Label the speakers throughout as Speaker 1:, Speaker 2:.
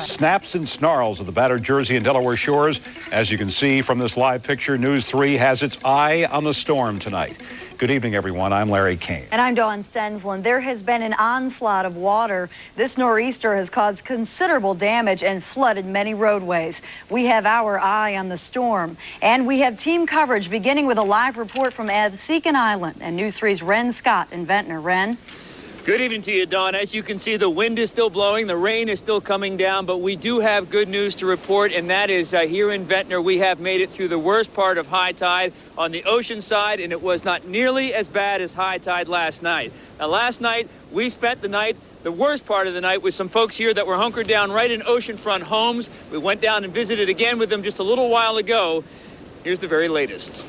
Speaker 1: Snaps and snarls of the battered Jersey and Delaware shores. As you can see from this live picture, News 3 has its eye on the storm tonight. Good evening, everyone. I'm Larry Kane.
Speaker 2: And I'm Dawn Stensland. There has been an onslaught of water. This nor'easter has caused considerable damage and flooded many roadways. We have our eye on the storm. And we have team coverage beginning with a live report from Absecon Island. And News 3's Ren Scott VENTNOR. Ren?
Speaker 3: Good evening to you, Dawn. As you can see, the wind is still blowing, the rain is still coming down, but we do have good news to report, and that is here in VENTNOR, we have made it through the worst part of high tide on the ocean side, and it was not nearly as bad as high tide last night. Now, last night, we spent the night, the worst part of the night, with some folks here that were hunkered down right in oceanfront homes. We went down and visited again with them just a little while ago. Here's the very latest.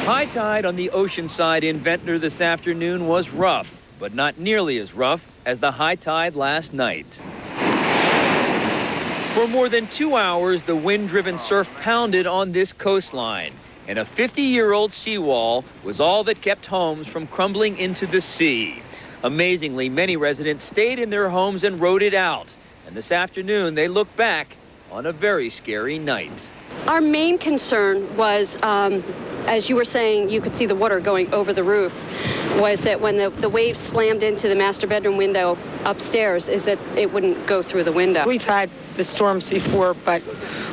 Speaker 3: High tide on the ocean side in VENTNOR this afternoon was rough, but not nearly as rough as the high tide last night. For more than 2 hours, the wind-driven surf pounded on this coastline, and a 50-year-old seawall was all that kept homes from crumbling into the sea. Amazingly, many residents stayed in their homes and rode it out, and this afternoon they look back on a very scary night.
Speaker 4: Our main concern was, as you were saying, you could see the water going over the roof, was that when the waves slammed into the master bedroom window upstairs, is that it wouldn't go through the window.
Speaker 5: We've had the storms before, but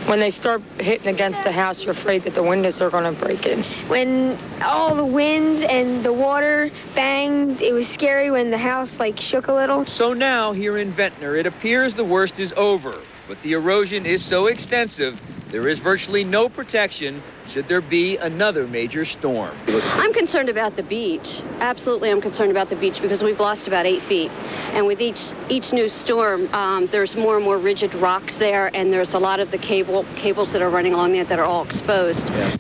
Speaker 5: when they start hitting against the house, you're afraid that the windows are going to break in.
Speaker 6: When all the wind and the water banged, it was scary when the house shook a little.
Speaker 3: So now here in VENTNOR, it appears the worst is over, but the erosion is so extensive, there is virtually no protection should there be another major storm.
Speaker 4: I'm concerned about the beach. Absolutely, I'm concerned about the beach because we've lost about 8 feet. And with each new storm, there's more and more rigid rocks there, and there's a lot of the cables that are running along there that are all exposed.
Speaker 3: Yeah.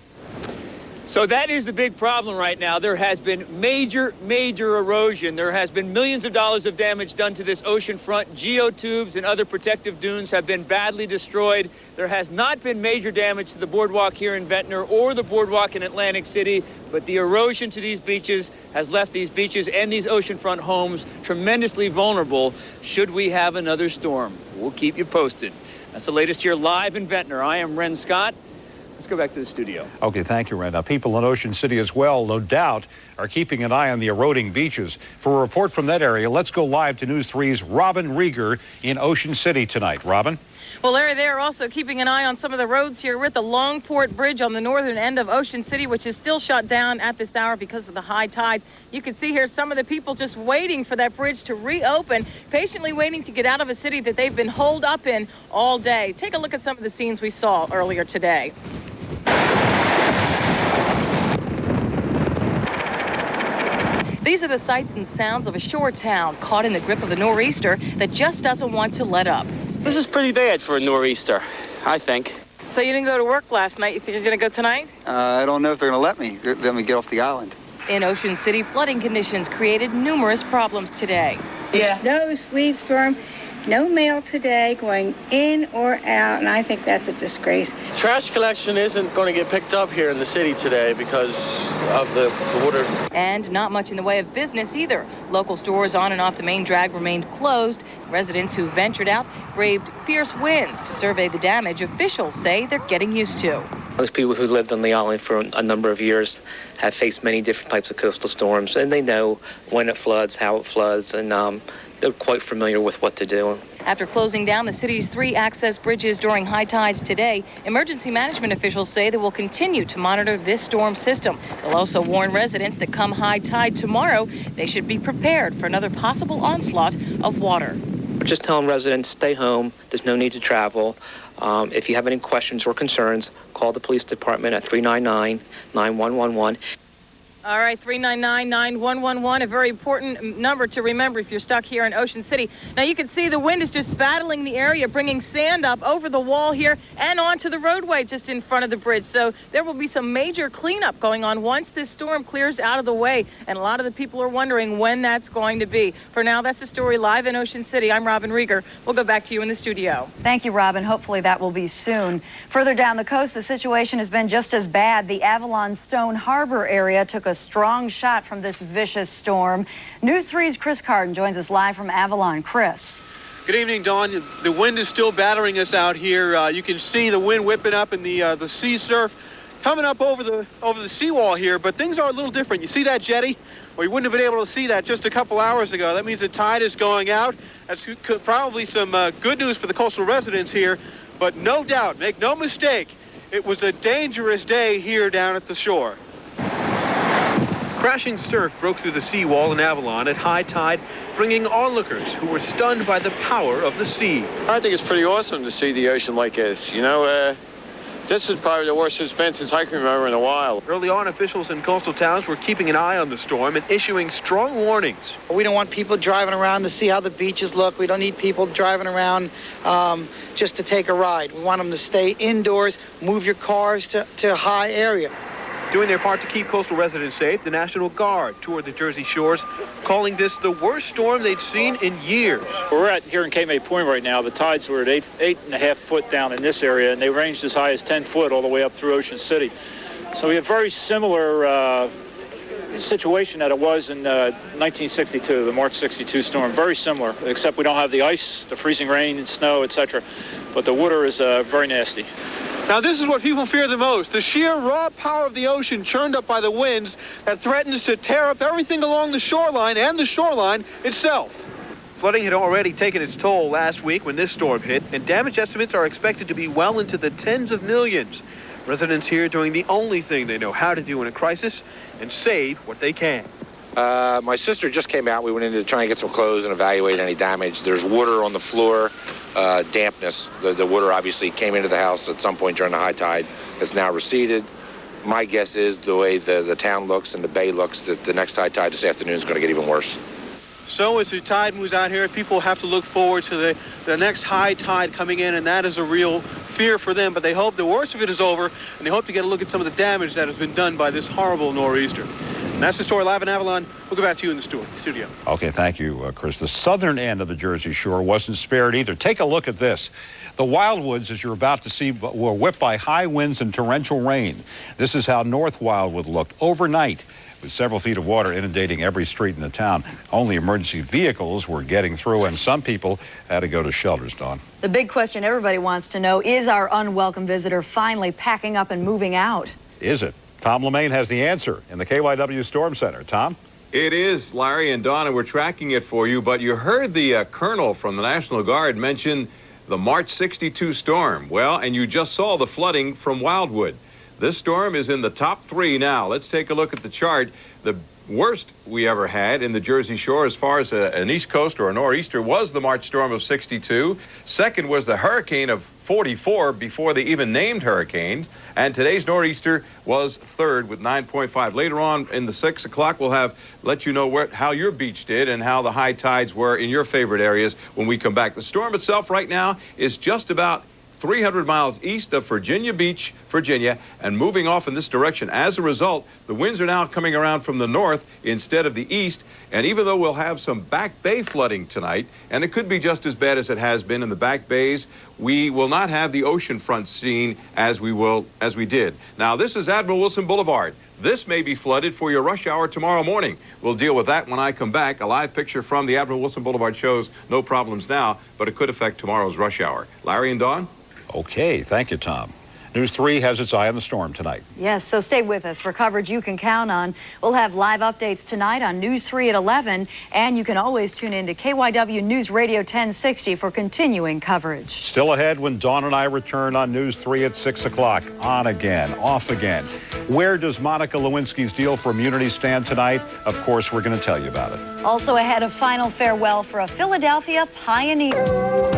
Speaker 3: So that is the big problem right now. There has been major erosion. There has been millions of dollars of damage done to this oceanfront. Geotubes and other protective dunes have been badly destroyed. There has not been major damage to the boardwalk here in VENTNOR or the boardwalk in Atlantic City, but the erosion to these beaches has left these beaches and these oceanfront homes tremendously vulnerable should we have another storm. We'll keep you posted. That's the latest here live in VENTNOR. I am Ren Scott. Let's go back to the studio.
Speaker 1: Okay, thank you, Ren. Now, people in Ocean City as well, no doubt, are keeping an eye on the eroding beaches. For a report from that area, let's go live to News 3's Robin Rieger in Ocean City tonight. Robin?
Speaker 7: Well, Larry, they're also keeping an eye on some of the roads here. We're at the Longport Bridge on the northern end of Ocean City, which is still shut down at this hour because of the high tide. You can see here some of the people just waiting for that bridge to reopen, patiently waiting to get out of a city that they've been holed up in all day. Take a look at some of the scenes we saw earlier today. These are the sights and sounds of a shore town caught in the grip of a nor'easter that just doesn't want to let up.
Speaker 8: This is pretty bad for a nor'easter, I think.
Speaker 7: So you didn't go to work last night. You think you're going to go tonight?
Speaker 9: I don't know if they're going to let me get off the island.
Speaker 7: In Ocean City, flooding conditions created numerous problems today.
Speaker 10: Yeah. Snow, sleet, storm. No mail today going in or out, and I think that's a disgrace.
Speaker 8: Trash collection isn't going to get picked up here in the city today because of the water.
Speaker 7: And not much in the way of business either. Local stores on and off the main drag remained closed. Residents who ventured out braved fierce winds to survey the damage officials say they're getting used to.
Speaker 11: Most people who lived on the island for a number of years have faced many different types of coastal storms, and they know when it floods, how it floods, and they're quite familiar with what to do.
Speaker 7: After closing down the city's 3 access bridges during high tides today, emergency management officials say they will continue to monitor this storm system. They'll also warn residents that come high tide tomorrow, they should be prepared for another possible onslaught of water.
Speaker 11: We're just telling residents, stay home. There's no need to travel. If you have any questions or concerns, call the police department at 399-9111.
Speaker 7: All right, 399-9111, a very important number to remember if you're stuck here in Ocean City. Now, you can see the wind is just battling the area, bringing sand up over the wall here and onto the roadway just in front of the bridge. So there will be some major cleanup going on once this storm clears out of the way. And a lot of the people are wondering when that's going to be. For now, that's the story live in Ocean City. I'm Robin Rieger. We'll go back to you in the studio.
Speaker 2: Thank you, Robin. Hopefully that will be soon. Further down the coast, the situation has been just as bad. The Avalon Stone Harbor area took a a strong shot from this vicious storm. News 3's Chris Carden joins us live from Avalon. Chris.
Speaker 12: Good evening, Dawn. The wind is still battering us out here. You can see the wind whipping up and the sea surf coming up over the seawall here, but things are a little different. You see that jetty? Well, you wouldn't have been able to see that just a couple hours ago. That means the tide is going out. That's probably some good news for the coastal residents here, but no doubt, make no mistake, it was a dangerous day here down at the shore. Crashing surf broke through the seawall in Avalon at high tide, bringing onlookers who were stunned by the power of the sea.
Speaker 8: I think it's pretty awesome to see the ocean like this. You know, this is probably the worst it's been since I can remember in a while.
Speaker 12: Early on, officials in coastal towns were keeping an eye on the storm and issuing strong warnings.
Speaker 13: We don't want people driving around to see how the beaches look. We don't need people driving around just to take a ride. We want them to stay indoors, move your cars to a high area.
Speaker 12: Doing their part to keep coastal residents safe, the National Guard toured the Jersey shores, calling this the worst storm they'd seen in years.
Speaker 14: We're at here in Cape Point right now. The tides were at 8.5 foot down in this area, and they ranged as high as 10 foot all the way up through Ocean City. So we have very similar situation that it was in 1962, the March 62 storm. Very similar, except we don't have the ice, the freezing rain and snow, etc. But the water is very nasty.
Speaker 12: Now, this is what people fear the most, the sheer raw power of the ocean churned up by the winds that threatens to tear up everything along the shoreline and the shoreline itself. Flooding had already taken its toll last week when this storm hit, and damage estimates are expected to be well into the tens of millions. Residents here doing the only thing they know how to do in a crisis and save what they can.
Speaker 15: My sister just came out. We went in to try and get some clothes and evaluate any damage. There's water on the floor, dampness. The water obviously came into the house at some point during the high tide. It's now receded. My guess is the way the town looks and the bay looks that the next high tide this afternoon is going to get even worse.
Speaker 12: So as the tide moves out here, people have to look forward to the next high tide coming in, and that is a real fear for them. But they hope the worst of it is over, and they hope to get a look at some of the damage that has been done by this horrible nor'easter. And that's the story live in Avalon. We'll go back to you in the studio.
Speaker 1: Okay, thank you, Chris. The southern end of the Jersey Shore wasn't spared either. Take a look at this. The Wildwoods, as you're about to see, were whipped by high winds and torrential rain. This is how North Wildwood looked overnight, with several feet of water inundating every street in the town. Only emergency vehicles were getting through, and some people had to go to shelters, Dawn.
Speaker 2: The big question everybody wants to know, is our unwelcome visitor finally packing up and moving out?
Speaker 1: Is it? Tom LeMaine has the answer in the KYW Storm Center. Tom?
Speaker 16: It is, Larry and Dawn, and we're tracking it for you. But you heard the colonel from the National Guard mention the March 62 storm. Well, and you just saw the flooding from Wildwood. This storm is in the top 3 now. Let's take a look at the chart. The worst we ever had in the Jersey Shore as far as an East Coast or a nor'easter was the March storm of 62. Second was the hurricane of 44 before they even named hurricanes. And today's nor'easter was third with 9.5. Later on in the 6 o'clock, we'll let you know how your beach did and how the high tides were in your favorite areas when we come back. The storm itself right now is just about 300 miles east of Virginia Beach, Virginia, and moving off in this direction. As a result, the winds are now coming around from the north instead of the east. And even though we'll have some back bay flooding tonight, and it could be just as bad as it has been in the back bays, we will not have the ocean front scene as we did. Now, this is Admiral Wilson Boulevard. This may be flooded for your rush hour tomorrow morning. We'll deal with that when I come back. A live picture from the Admiral Wilson Boulevard shows no problems now, but it could affect tomorrow's rush hour. Larry and Dawn?
Speaker 1: Okay, thank you, Tom. News 3 has its eye on the storm tonight.
Speaker 2: Yes, so stay with us for coverage you can count on. We'll have live updates tonight on News 3 at 11, and you can always tune in to KYW News Radio 1060 for continuing coverage.
Speaker 1: Still ahead when Dawn and I return on News 3 at 6 o'clock. On again, off again. Where does Monica Lewinsky's deal for immunity stand tonight? Of course, we're going to tell you about it.
Speaker 2: Also ahead, a final farewell for a Philadelphia pioneer.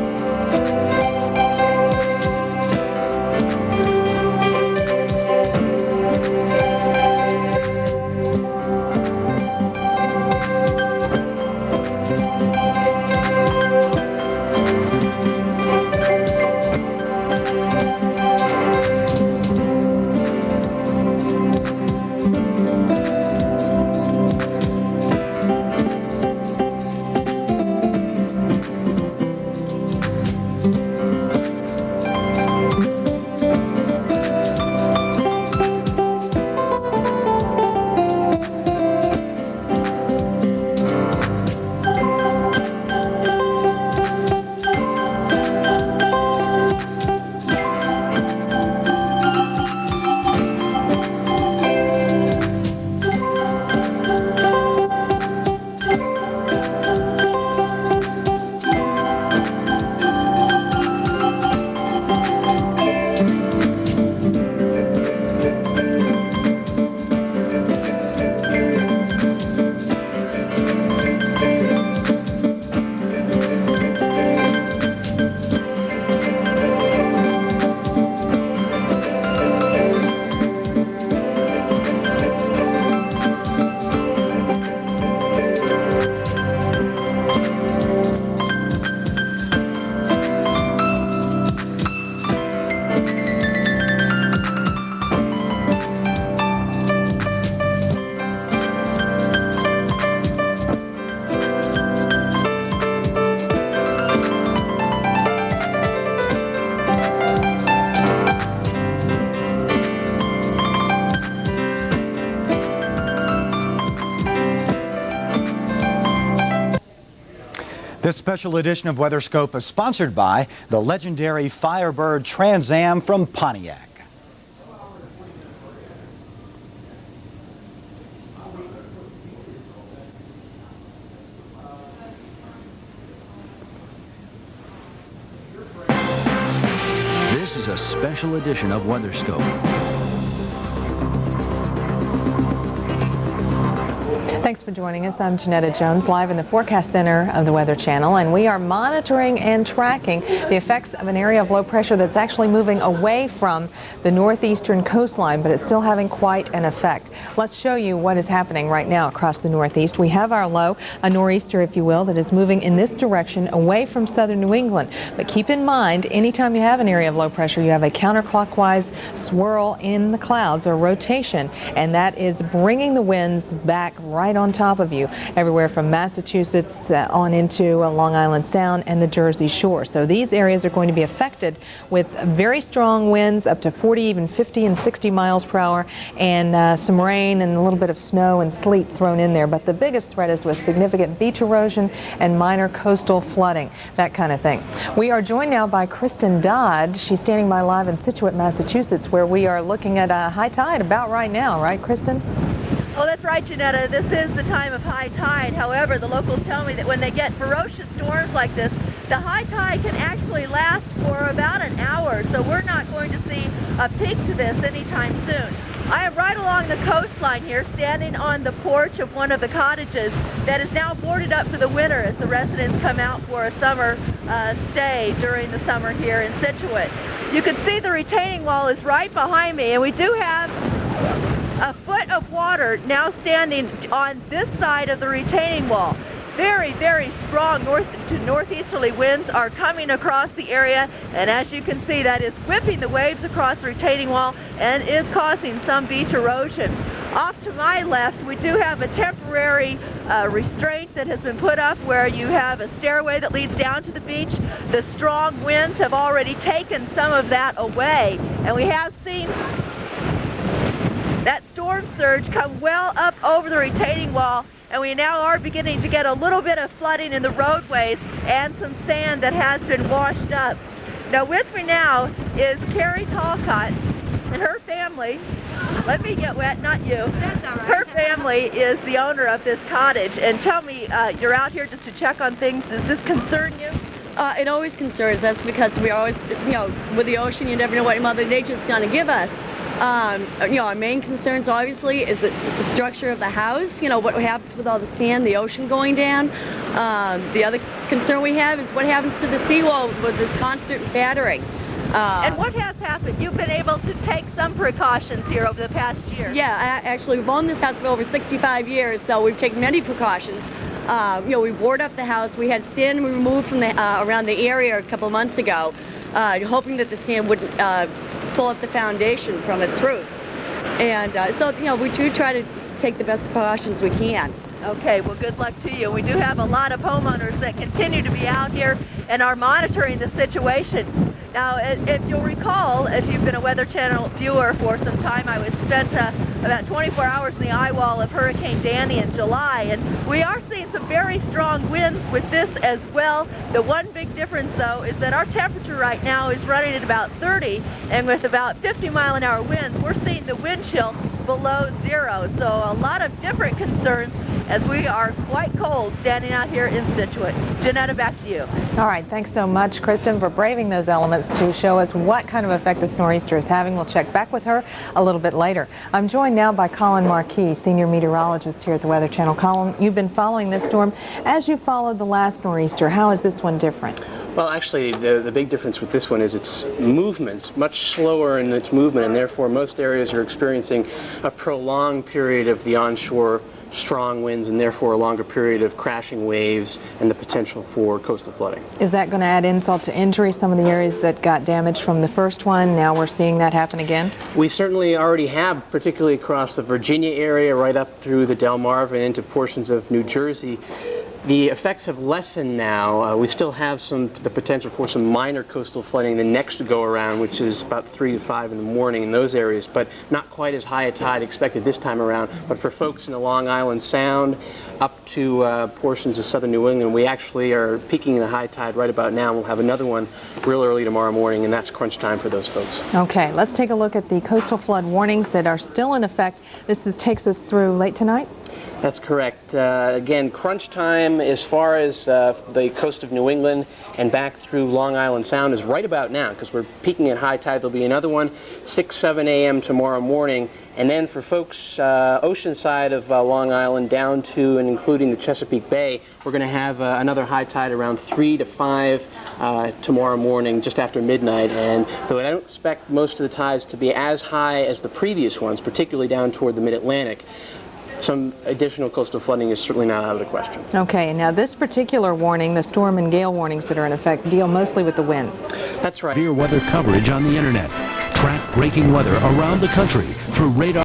Speaker 17: This special edition of WeatherScope is sponsored by the legendary Firebird Trans Am from Pontiac.
Speaker 18: This is a special edition of WeatherScope.
Speaker 7: Thanks for joining us. I'm Janetta Jones, live in the Forecast Center of the Weather Channel, and we are monitoring and tracking the effects of an area of low pressure that's actually moving away from the northeastern coastline, but it's still having quite an effect. Let's show you what is happening right now across the northeast. We have our low, a nor'easter, if you will, that is moving in this direction away from southern New England. But keep in mind, anytime you have an area of low pressure, you have a counterclockwise swirl in the clouds, or rotation, and that is bringing the winds back right on top of you, everywhere from Massachusetts on into Long Island Sound and the Jersey Shore. So these areas are going to be affected with very strong winds, up to 40, even 50 and 60 miles per hour, and some rain and a little bit of snow and sleet thrown in there. But the biggest threat is with significant beach erosion and minor coastal flooding, that kind of thing. We are joined now by Kristen Dodd. She's standing by live in Scituate, Massachusetts, where we are looking at a high tide about right now, right, Kristen?
Speaker 19: Oh, that's right, Janetta. This is the time of high tide. However, the locals tell me that when they get ferocious storms like this, the high tide can actually last for about an hour, so we're not going to see a peak to this anytime soon. I am right along the coastline here, standing on the porch of one of the cottages that is now boarded up for the winter as the residents come out for a summer stay during the summer here in Scituate. You can see the retaining wall is right behind me, and we do have a foot of water now standing on this side of the retaining wall. Very, very strong north to northeasterly winds are coming across the area, and as you can see, that is whipping the waves across the retaining wall and is causing some beach erosion. Off to my left, we do have a temporary restraint that has been put up where you have a stairway that leads down to the beach. The strong winds have already taken some of that away, and we have seen that storm surge come well up over the retaining wall, and we now are beginning to get a little bit of flooding in the roadways and some sand that has been washed up. Now with me now is Carrie Talcott and her family. Let me get wet, not you. That's all right. Her family is the owner of this cottage, and tell me, you're out here just to check on things. Does this concern you?
Speaker 20: It always concerns us because we always, with the ocean, you never know what Mother Nature's going to give us. Our main concerns obviously is the structure of the house, what happens with all the sand, the ocean going down. The other concern we have is what happens to the seawall with this constant battering.
Speaker 19: And what has happened? You've been able to take some precautions here over the past year.
Speaker 20: Yeah, actually we've owned this house for over 65 years, so we've taken many precautions. We board up the house. We had sand removed from the around the area a couple months ago, hoping that the sand wouldn't pull up the foundation from its roots. And so, we do try to take the best precautions we can.
Speaker 19: Okay, well, good luck to you. We do have a lot of homeowners that continue to be out here and are monitoring the situation. Now, if you'll recall, if you've been a Weather Channel viewer for some time, I was spent about 24 hours in the eye wall of Hurricane Danny in July, and we are seeing some very strong winds with this as well. The one big difference, though, is that our temperature right now is running at about 30, and with about 50-mile-an-hour winds, we're seeing the wind chill below zero. So a lot of different concerns as we are quite cold standing out here in Scituate. Janetta, back to you.
Speaker 7: All right, thanks so much, Kristen, for braving those elements to show us what kind of effect this nor'easter is having. We'll check back with her a little bit later. I'm joined now by Colin Marquis, senior meteorologist here at the Weather Channel. Colin, you've been following this storm as you followed the last nor'easter. How is this one different?
Speaker 21: Well, actually, the big difference with this one is its movement's much slower in its movement, and therefore most areas are experiencing a prolonged period of the onshore strong winds and therefore a longer period of crashing waves and the potential for coastal flooding.
Speaker 7: Is that going to add insult to injury? Some of the areas that got damaged from the first one, now we're seeing that happen again?
Speaker 21: We certainly already have, particularly across the Virginia area, right up through the Delmarva and into portions of New Jersey. The effects have lessened now. We still have the potential for some minor coastal flooding the next go-around, which is about 3 to 5 in the morning in those areas, but not quite as high a tide expected this time around. But for folks in the Long Island Sound, up to portions of southern New England. We actually are peaking the high tide right about now. We'll have another one real early tomorrow morning, and that's crunch time for those folks.
Speaker 5: Okay, let's take a look at the coastal flood warnings that are still in effect. Takes us through late tonight?
Speaker 21: That's correct. Again, crunch time as far as the coast of New England and back through Long Island Sound is right about now, because we're peaking at high tide. There'll be another one 6, 7 a.m. tomorrow morning. And then for folks ocean side of Long Island down to and including the Chesapeake Bay, we're going to have another high tide around 3 to 5 tomorrow morning, just after midnight. And though I don't expect most of the tides to be as high as the previous ones, particularly down toward the mid-Atlantic, some additional coastal flooding is certainly not out of the question.
Speaker 5: Okay, and now this particular warning, the storm and gale warnings that are in effect, deal mostly with the winds.
Speaker 21: That's right.
Speaker 18: Severe weather coverage on the internet. Track breaking weather around the country through radar.